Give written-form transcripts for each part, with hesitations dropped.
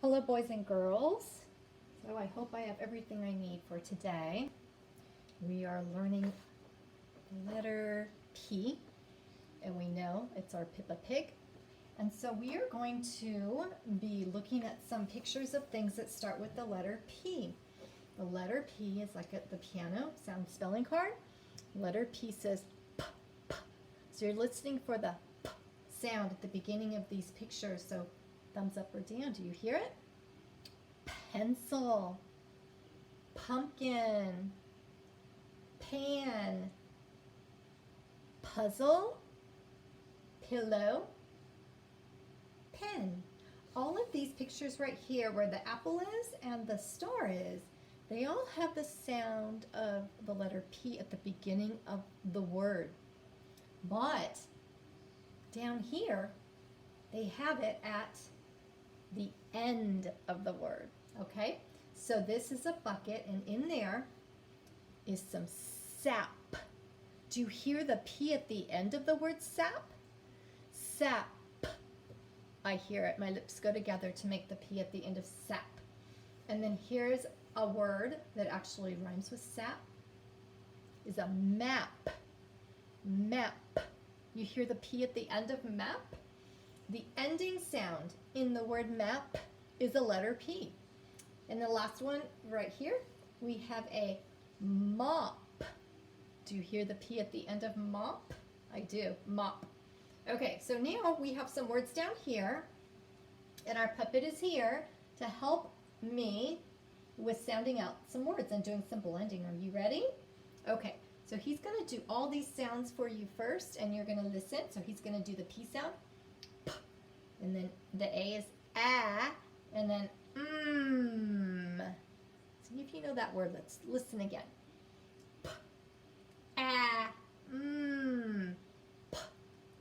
Hello, boys and girls. So I hope I have everything I need for today. We are learning the letter P, and we know it's our Pippa Pig. And so we are going to be looking at some pictures of things that start with the letter P. The letter P is like at the piano sound spelling card. Letter P says P, P. So you're listening for the P sound at the beginning of these pictures. So thumbs up or down. Do you hear it? Pencil, pumpkin, pan, puzzle, pillow, pen. All of these pictures right here where the apple is and the star is, they all have the sound of the letter P at the beginning of the word. But down here, they have it at the end of the word, okay? So this is a bucket, and in there is some sap. Do you hear the P at the end of the word sap? Sap. I hear it. My lips go together to make the P at the end of sap. And then here's a word that actually rhymes with sap, is a map. Map. You hear the P at the end of map? The ending sound in the word map is a letter P. And the last one right here, we have a mop. Do you hear the P at the end of mop? I do, mop. Okay, so now we have some words down here, and our puppet is here to help me with sounding out some words and doing some blending. Are you ready? Okay, so he's gonna do all these sounds for you first, and you're gonna listen. So he's gonna do the P sound. And then the A is ah, and then See if you know that word. Let's listen again. P, ah, p,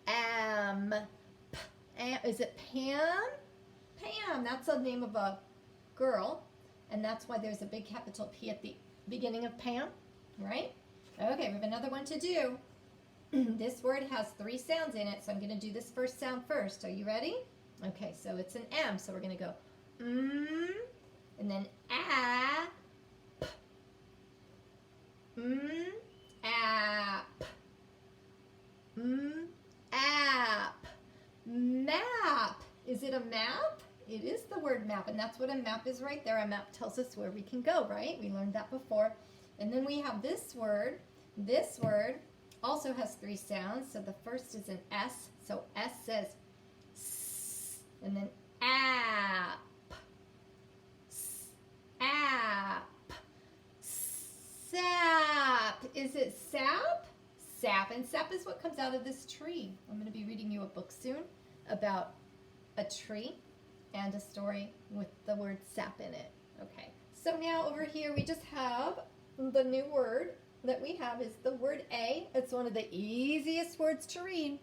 am, p, am. Is it Pam? Pam, that's the name of a girl, and that's why there's a big capital P at the beginning of Pam, right? Okay, we have another one to do. This word has 3 sounds in it, so I'm going to do this first sound first. Are you ready? Okay, so it's an M, so we're going to go and then app, app, app, map. Is it a map? It is the word map, and that's what a map is right there. A map tells us where we can go, right? We learned that before. And then we have this word. This word also has 3 sounds. So the first is an S. So S says S, and then app, app, sap. Is it sap? Sap. And sap is what comes out of this tree. I'm going to be reading you a book soon about a tree and a story with the word sap in it. Okay. So now over here we just have the new word that we have is the word A. It's one of the easiest words to read.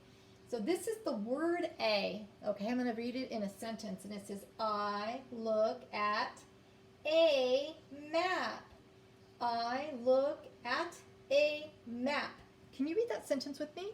So this is the word A. Okay, I'm going to read it in a sentence, and it says, I look at a map. I look at a map. Can you read that sentence with me?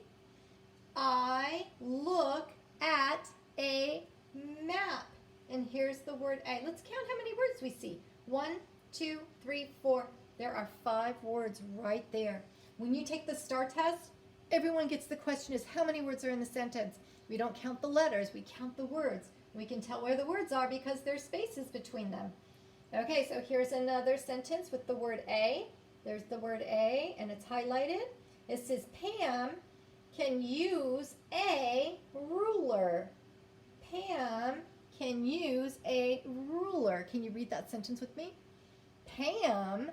I look at a map. And here's the word A. Let's count how many words we see. 1, 2, 3, 4. There are 5 words right there. When you take the STAR test, everyone gets the question is how many words are in the sentence? We don't count the letters, we count the words. We can tell where the words are because there's spaces between them. Okay, so here's another sentence with the word A. There's the word A, and it's highlighted. It says, Pam can use a ruler. Pam can use a ruler. Can you read that sentence with me? Pam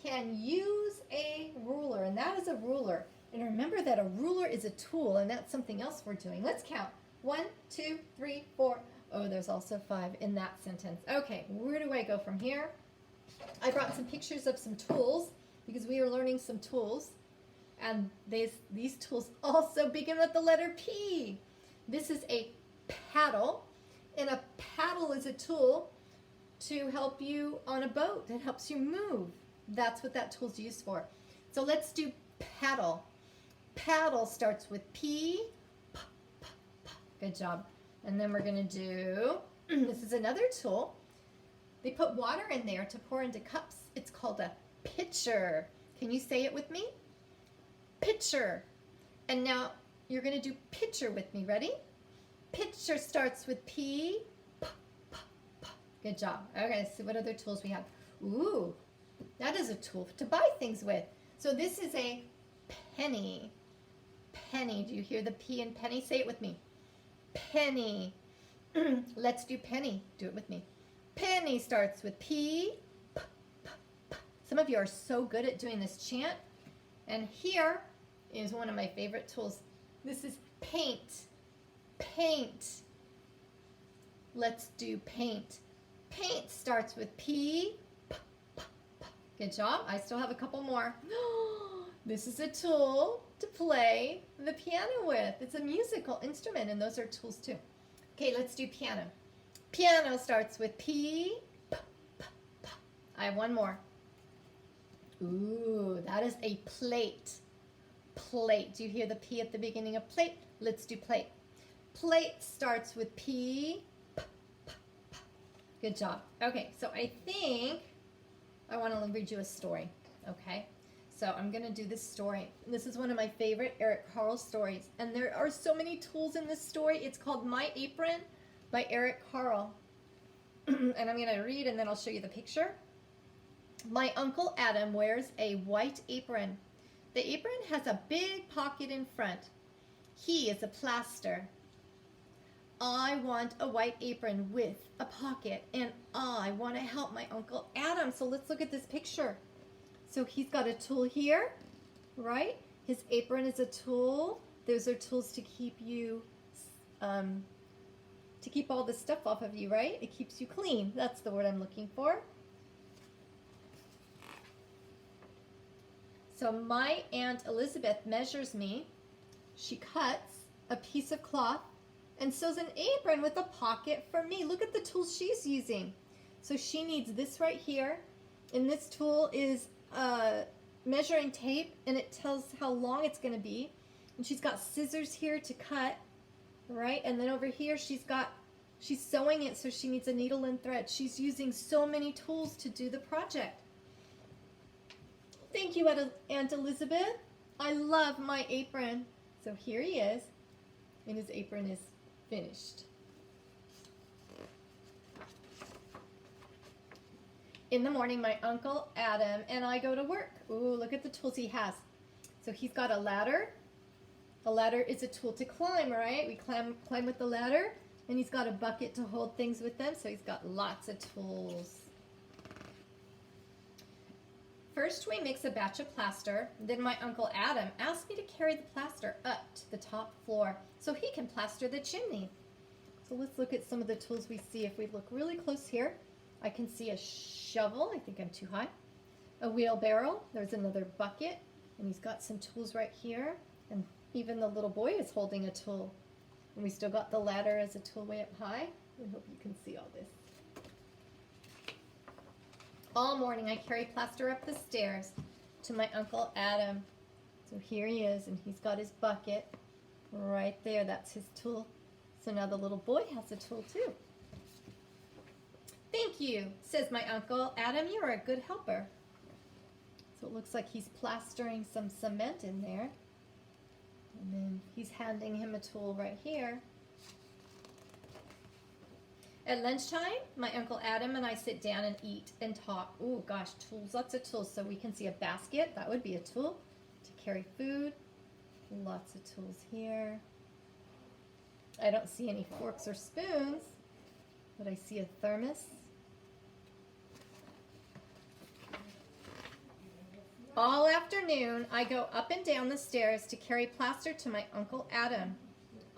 can use a ruler, and that is a ruler. And remember that a ruler is a tool, and that's something else we're doing. Let's count. 1, 2, 3, 4. Oh, there's also 5 in that sentence. Okay, where do I go from here? I brought some pictures of some tools because we are learning some tools, and these tools also begin with the letter P. This is a paddle, and a paddle is a tool to help you on a boat. It helps you move. That's what that tool's used for. So let's do paddle. Paddle starts with P. Good job. And then we're going to do, this is another tool. They put water in there to pour into cups. It's called a pitcher. Can you say it with me? Pitcher. And now you're going to do pitcher with me. Ready? Pitcher starts with P. P, P, P. Good job. Okay, let's see what other tools we have. Ooh, that is a tool to buy things with. So this is a penny. Penny. Do you hear the P in penny? Say it with me. Penny. Let's do penny. Do it with me. Penny starts with P. P, P, P. Some of you are so good at doing this chant. And here is one of my favorite tools. This is paint. Paint. Let's do paint. Paint starts with P. P, P, P. Good job. I still have a couple more. This is a tool to play the piano with. It's a musical instrument, and those are tools too. Okay, let's do piano. Piano starts with P. P, P, P. I have one more. Ooh, that is a plate. Plate. Do you hear the P at the beginning of plate? Let's do plate. Plate starts with P. P, P, P. Good job. Okay, so I think I want to read you a story. Okay, so I'm going to do this story. This is one of my favorite Eric Carle stories, and there are so many tools in this story. It's called My Apron by Eric Carle. And I'm going to read, and then I'll show you the picture. My Uncle Adam wears a white apron. The apron has a big pocket in front. He is a plaster. I want a white apron with a pocket, and I want to help my Uncle Adam. So let's look at this picture. So he's got a tool here, right? His apron is a tool. Those are tools to keep you, to keep all the stuff off of you, right? It keeps you clean. That's the word I'm looking for. So my Aunt Elizabeth measures me. She cuts a piece of cloth and sews an apron with a pocket for me. Look at the tools she's using. So she needs this right here. And this tool is measuring tape, and it tells how long it's going to be. And she's got scissors here to cut, right? And then over here she's sewing it, so she needs a needle and thread. She's using so many tools to do the project. Thank you, Aunt Elizabeth. I love my apron. So here he is, and his apron is finished. In the morning, my Uncle Adam and I go to work. Ooh, look at the tools he has. So he's got a ladder. A ladder is a tool to climb, right? We climb with the ladder, and he's got a bucket to hold things with them, so he's got lots of tools. First, we mix a batch of plaster. Then my Uncle Adam asked me to carry the plaster up to the top floor so he can plaster the chimney. So let's look at some of the tools we see. If we look really close here, I can see a shovel. I think I'm too high. A wheelbarrow. There's another bucket, and he's got some tools right here. And even the little boy is holding a tool. And we still got the ladder as a tool way up high. I hope you can see all this. All morning I carry plaster up the stairs to my Uncle Adam. So here he is, and he's got his bucket right there. That's his tool. So now the little boy has a tool too. Thank you, says my Uncle Adam. You are a good helper. So it looks like he's plastering some cement in there. And then he's handing him a tool right here. At lunchtime, my Uncle Adam and I sit down and eat and talk. Oh gosh, tools, lots of tools. So we can see a basket. That would be a tool to carry food. Lots of tools here. I don't see any forks or spoons, but I see a thermos. All afternoon, I go up and down the stairs to carry plaster to my Uncle Adam.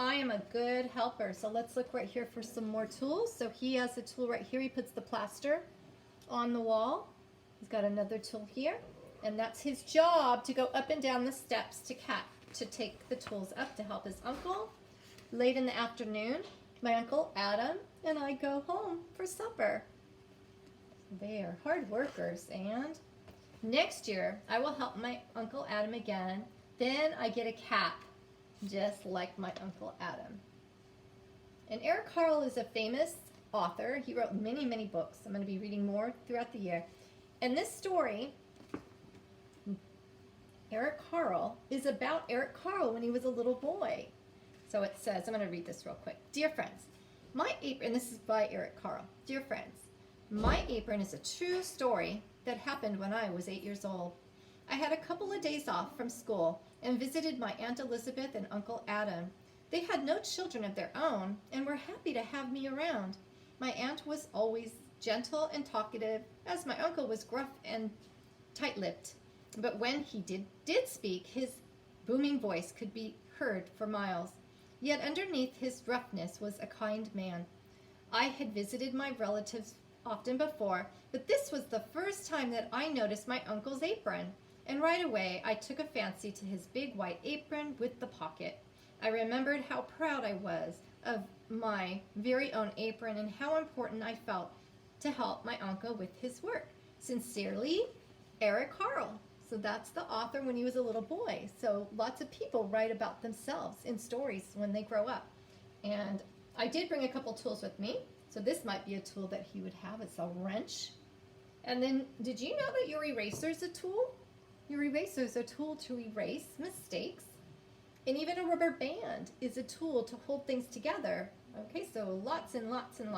I am a good helper. So let's look right here for some more tools. So he has a tool right here. He puts the plaster on the wall. He's got another tool here. And that's his job, to go up and down the steps to take the tools up to help his uncle. Late in the afternoon, my Uncle Adam and I go home for supper. They are hard workers. And next year, I will help my Uncle Adam again. Then I get a cap, just like my Uncle Adam. And Eric Carle is a famous author. He wrote many, many books. I'm going to be reading more throughout the year. And this story, Eric Carle, is about Eric Carle when he was a little boy. So it says, I'm going to read this real quick. Dear friends, my apron, this is by Eric Carle. Dear friends, my apron is a true story that happened when I was 8 years old. I had a couple of days off from school and visited my Aunt Elizabeth and Uncle Adam. They had no children of their own and were happy to have me around. My aunt was always gentle and talkative, as my uncle was gruff and tight-lipped. But when he did speak, his booming voice could be heard for miles. Yet underneath his roughness was a kind man. I had visited my relatives often before, but this was the first time that I noticed my uncle's apron. And right away, I took a fancy to his big white apron with the pocket. I remembered how proud I was of my very own apron and how important I felt to help my uncle with his work. Sincerely, Eric Carle. So that's the author when he was a little boy. So lots of people write about themselves in stories when they grow up. And I did bring a couple tools with me. So this might be a tool that he would have. It's a wrench. And then, did you know that your eraser is a tool? Your eraser is a tool to erase mistakes. And even a rubber band is a tool to hold things together. Okay, so lots and lots and lots.